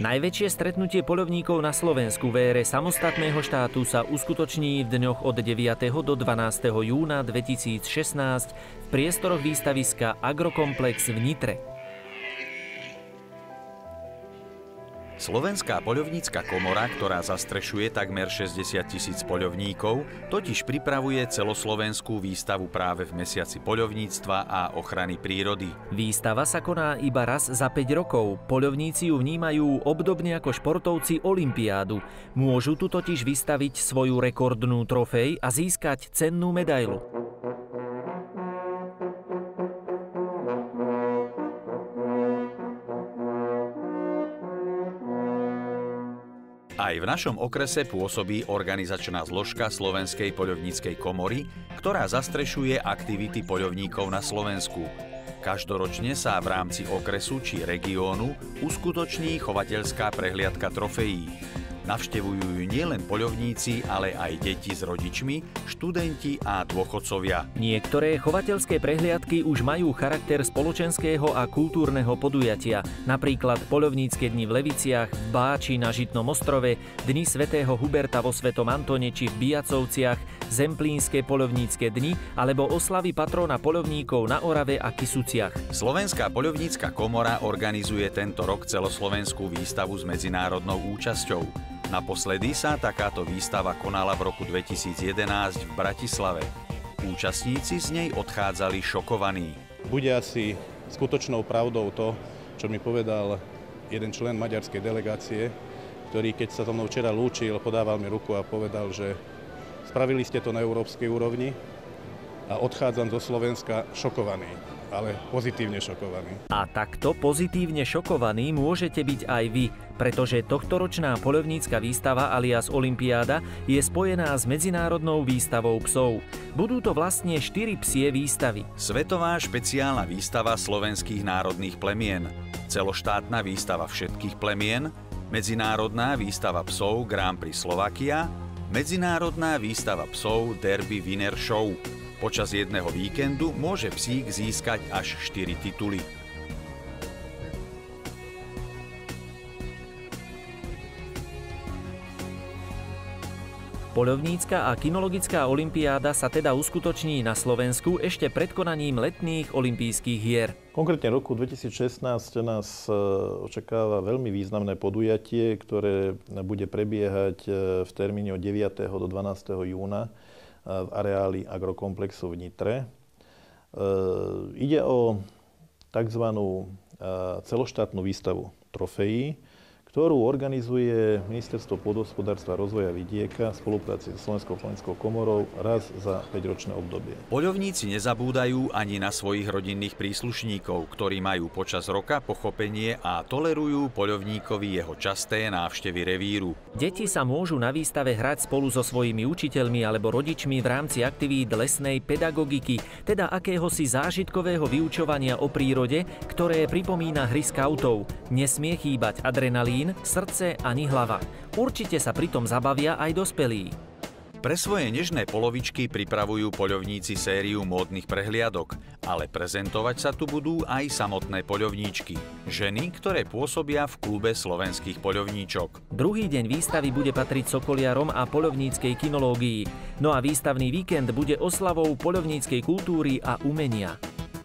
Najväčšie stretnutie poľovníkov na Slovensku v ére samostatného štátu sa uskutoční v dňoch od 9. do 12. júna 2016 v priestoroch výstaviska Agrokomplex v Nitre. Slovenská poľovnícka komora, ktorá zastrešuje takmer 60 000 poľovníkov, totiž pripravuje celoslovenskú výstavu práve v mesiaci poľovníctva a ochrany prírody. Výstava sa koná iba raz za 5 rokov. Poľovníci ju vnímajú obdobne ako športovci olympiádu. Môžu tu totiž vystaviť svoju rekordnú trofej a získať cennú medailu. Aj v našom okrese pôsobí organizačná zložka Slovenskej poľovníckej komory, ktorá zastrešuje aktivity poľovníkov na Slovensku. Každoročne sa v rámci okresu či regiónu uskutoční chovateľská prehliadka trofejí. Navštevujú ju nielen poľovníci, ale aj deti s rodičmi, študenti a dôchodcovia. Niektoré chovateľské prehliadky už majú charakter spoločenského a kultúrneho podujatia. Napríklad poľovnícke dni v Leviciach, v Báči na Žitnom ostrove, dni svätého Huberta vo Svetom Antone či v Bijacovciach, zemplínske poľovnícke dni alebo oslavy patróna poľovníkov na Orave a Kysuciach. Slovenská poľovnícka komora organizuje tento rok celoslovenskú výstavu s medzinárodnou účasťou. Naposledy sa takáto výstava konala v roku 2011 v Bratislave. Účastníci z nej odchádzali šokovaní. Bude asi skutočnou pravdou to, čo mi povedal jeden člen maďarskej delegácie, ktorý, keď sa so mnou včera lúčil, podával mi ruku a povedal, že spravili ste to na európskej úrovni a odchádzam zo Slovenska šokovaný, ale pozitívne šokovaný. A takto pozitívne šokovaný môžete byť aj vy, pretože tohtoročná poľovnícka výstava alias Olympiáda je spojená s medzinárodnou výstavou psov. Budú to vlastne 4 psie výstavy. Svetová špeciálna výstava slovenských národných plemien, celoštátna výstava všetkých plemien, medzinárodná výstava psov Grand Prix Slovakia, medzinárodná výstava psov Derby Winner Show. Počas jedného víkendu môže psík získať až 4 tituly. Poľovnícka a kinologická olympiáda sa teda uskutoční na Slovensku ešte pred konaním letných olympijských hier. Konkrétne roku 2016 nás očakáva veľmi významné podujatie, ktoré bude prebiehať v termíne od 9. do 12. júna v areáli Agrokomplexu v Nitre. Ide o tzv. Celoštátnu výstavu trofejí, ktorú organizuje Ministerstvo pôdohospodárstva a rozvoja vidieka v spolupráci so Slovenskou poľovníckou komorou raz za 5-ročné obdobie. Poľovníci nezabúdajú ani na svojich rodinných príslušníkov, ktorí majú počas roka pochopenie a tolerujú poľovníkovi jeho časté návštevy revíru. Deti sa môžu na výstave hrať spolu so svojimi učiteľmi alebo rodičmi v rámci aktivít lesnej pedagogiky, teda akéhosi zážitkového vyučovania o prírode, ktoré pripomína hry skautov. Nesmie chýbať adrenalín, srdce ani hlava. Určite sa pritom zabavia aj dospelí. Pre svoje nežné polovičky pripravujú poľovníci sériu módnych prehliadok, ale prezentovať sa tu budú aj samotné poľovníčky. Ženy, ktoré pôsobia v klube slovenských poľovníčok. Druhý deň výstavy bude patriť sokoliarom a poľovníckej kinológii. No a výstavný víkend bude oslavou poľovníckej kultúry a umenia.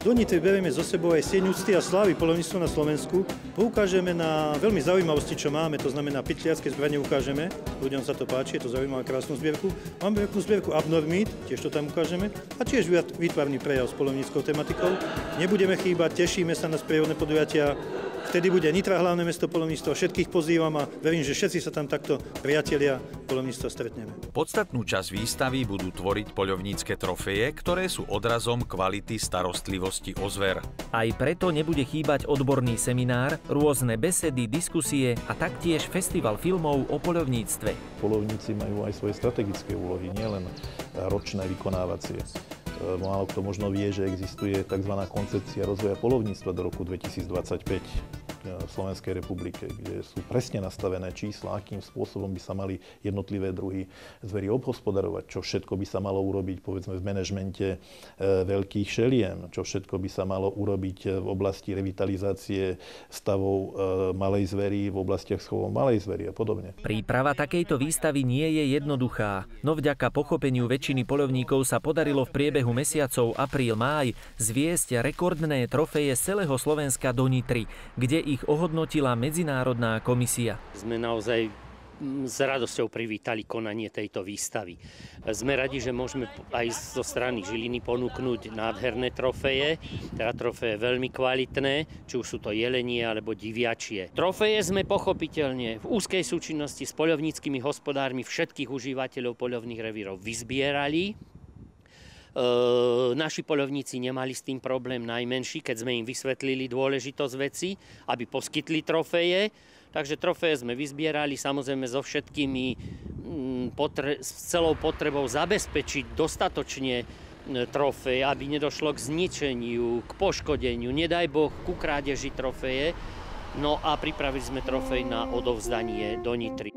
Do Nitry berieme zo sebou aj sieň úcty a slávy poľovníctva na Slovensku. Poukážeme na veľmi zaujímavosti, čo máme, to znamená pytliacké zbrane ukážeme. Ľuďom sa to páči, je to zaujímavá krásnu zbierku. Máme veľkú zbierku abnormít, tiež to tam ukážeme. A tiež výtvarný prejav s poľovníckou tematikou. Nebudeme chýbať, tešíme sa na sprievodné podujatia. Vtedy bude Nitra hlavné mesto poľovníctva, všetkých pozývam a verím, že všetci sa tam takto priatelia poľovníctva stretneme. Podstatnú časť výstavy budú tvoriť poľovnícke trofeje, ktoré sú odrazom kvality starostlivosti o zver. Aj preto nebude chýbať odborný seminár, rôzne besedy, diskusie a taktiež festival filmov o poľovníctve. Poľovníci majú aj svoje strategické úlohy, nielen ročné vykonávacie. Málo kto možno vie, že existuje tzv. Koncepcia rozvoja poľovníctva do roku 2025. Slovenskej republike, kde sú presne nastavené čísla, akým spôsobom by sa mali jednotlivé druhy zvery obhospodarovať, čo všetko by sa malo urobiť, povedzme, v manažmente veľkých šeliem, čo všetko by sa malo urobiť v oblasti revitalizácie stavov malej zvery, v oblastiach schovov malej zvery a podobne. Príprava takejto výstavy nie je jednoduchá, no vďaka pochopeniu väčšiny poľovníkov sa podarilo v priebehu mesiacov apríl-máj zviesť rekordné trofeje z celého Slovenska do Nitry, kde ich ohodnotila medzinárodná komisia. Sme naozaj s radosťou privítali konanie tejto výstavy. Sme radi, že môžeme aj zo strany Žiliny ponúknuť nádherné trofeje, teda trofeje veľmi kvalitné, či už sú to jelenie alebo diviačie. Trofeje sme pochopiteľne v úzkej súčinnosti s poľovníckymi hospodármi všetkých užívateľov poľovných revírov vyzbierali. Naši poľovníci nemali s tým problém najmenší, keď sme im vysvetlili dôležitosť veci, aby poskytli trofeje. Takže trofeje sme vyzbierali, samozrejme so všetkými s celou potrebou zabezpečiť dostatočne trofeje, aby nedošlo k zničeniu, k poškodeniu, nedaj Boh, ku krádeži trofeje. No a pripravili sme trofej na odovzdanie do Nitry.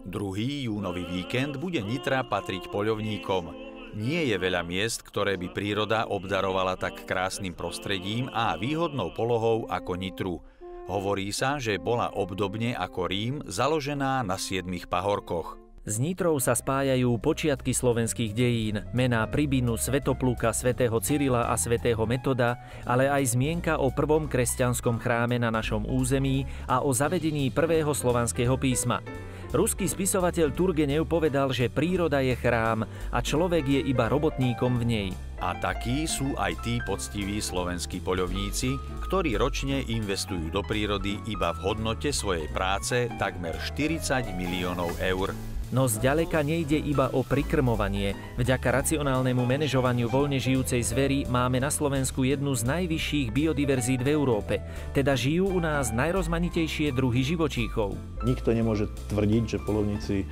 Druhý júnový víkend bude Nitra patriť poľovníkom. Nie je veľa miest, ktoré by príroda obdarovala tak krásnym prostredím a výhodnou polohou ako Nitru. Hovorí sa, že bola obdobne ako Rím založená na 7 pahorkoch. S Nitrou sa spájajú počiatky slovenských dejín, mená Pribinu, Svätopluka, svätého Cyrila a svätého Metoda, ale aj zmienka o prvom kresťanskom chráme na našom území a o zavedení prvého slovanského písma. Ruský spisovateľ Turgenev povedal, že príroda je chrám a človek je iba robotníkom v nej. A takí sú aj tí poctiví slovenskí poľovníci, ktorí ročne investujú do prírody iba v hodnote svojej práce takmer 40 miliónov eur. No zďaleka nejde iba o prikrmovanie. Vďaka racionálnemu manažovaniu voľne žijúcej zvery máme na Slovensku jednu z najvyšších biodiverzít v Európe. Teda žijú u nás najrozmanitejšie druhy živočíchov. Nikto nemôže tvrdiť, že poľovníci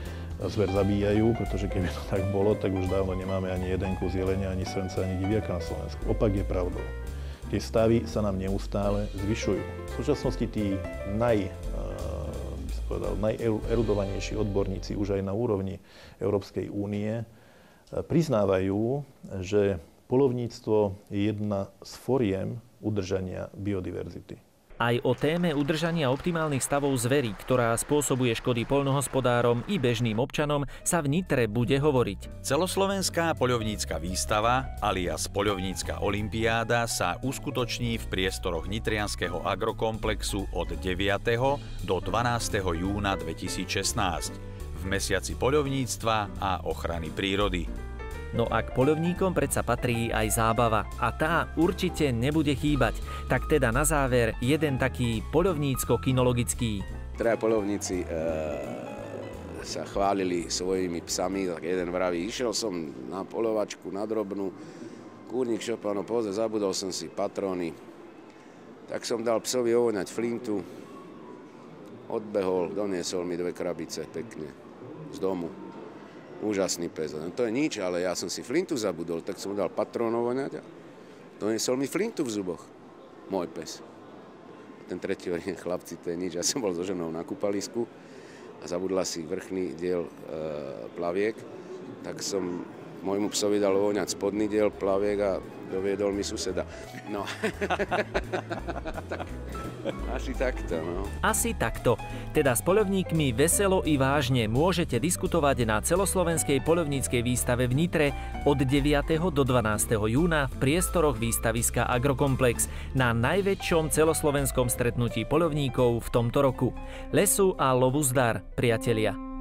zver zabíjajú, pretože keby to tak bolo, tak už dávno nemáme ani jeden kus jelenia, ani srnca, ani diviaka na Slovensku. Opak je pravdou. Tie stavy sa nám neustále zvyšujú. V súčasnosti tí najerudovanejší odborníci už aj na úrovni Európskej únie priznávajú, že poľovníctvo je jedna z foriem udržania biodiverzity. Aj o téme udržania optimálnych stavov zvery, ktorá spôsobuje škody poľnohospodárom i bežným občanom, sa v Nitre bude hovoriť. Celoslovenská poľovnícka výstava alias poľovnícka olympiáda sa uskutoční v priestoroch nitrianskeho agrokomplexu od 9. do 12. júna 2016 v mesiaci poľovníctva a ochrany prírody. No a k poľovníkom predsa patrí aj zábava. A tá určite nebude chýbať. Tak teda na záver jeden taký poľovnícko-kinologický. Traja poľovníci sa chválili svojimi psami. Tak jeden vraví, išiel som na poľovačku, na drobnú. Kúrnik šopano, pozor, zabudol som si patróny. Tak som dal psovi ovoňať flintu. Odbehol, doniesol mi 2 krabice pekne z domu. Úžasný pes. No to je nič, ale ja som si flintu zabudol, tak som dal patrón ovoňať a doniesol mi flintu v zuboch. Môj pes. Ten tretí hovorí, chlapci, to je nič. Ja som bol so ženou na kúpalisku a zabudla si vrchný diel plaviek, tak som môjmu psovi dal ovoňať spodný diel plaviek a doviedol mi suseda. No. Tak, asi takto, no. Asi takto. Teda s poľovníkmi veselo i vážne môžete diskutovať na celoslovenskej poľovníckej výstave v Nitre od 9. do 12. júna v priestoroch výstaviska Agrokomplex na najväčšom celoslovenskom stretnutí poľovníkov v tomto roku. Lesu a lovu zdar, priatelia.